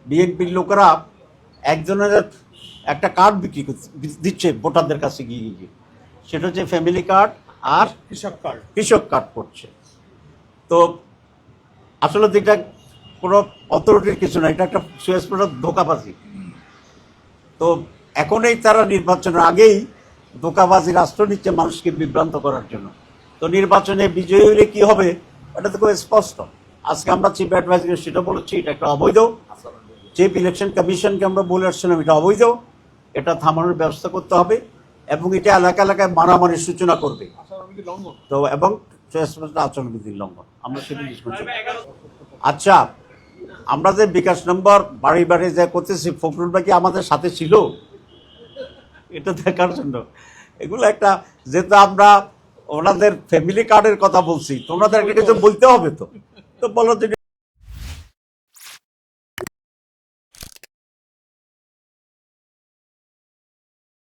বিএনপির লোকেরা একজনের একটা কার্ড বিক্রি দিচ্ছে ভোটারদের কাছে গিয়ে গিয়ে, সেটা হচ্ছে ফ্যামিলি কার্ড আর কৃষক কার্ড করছে। তো আসলে তো এটা কোনো অথরিটির কিছু না, এটা একটা সুস্পষ্ট ধোঁকাবাজি। তো এখনই তারা নির্বাচনের আগেই ধোঁকাবাজি রাষ্ট্র নিচ্ছে মানুষকে বিভ্রান্ত করার জন্য। তো নির্বাচনে বিজয়ী হলে কি হবে এটা তো খুব স্পষ্ট। আজকে আমরা চিফ অ্যাডভাইজার সেটা বলেছি, এটা একটা অবৈধ। চিফ ইলেকশন কমিশনকে আমরা বলে আসছিলাম এটা অবৈধ, এটা থামানোর ব্যবস্থা করতে হবে, এবং এটা এলাকা এলাকায় মারামারির সূচনা করবে। তো এবং আচরণবিধির লঙ্ঘন আমরা সেটা করছি। আচ্ছা, আমরা যে বিকাশ নম্বর বাড়ি বাড়ি যা করতেছি, ফখরুল ভাই কি আমাদের সাথে ছিল এটা দেখার জন্য? এগুলো একটা, যেহেতু আমরা ওনাদের ফ্যামিলি কার্ডের কথা বলছি, তো ওনাদের একটা কিছু বলতে হবে, তো বলো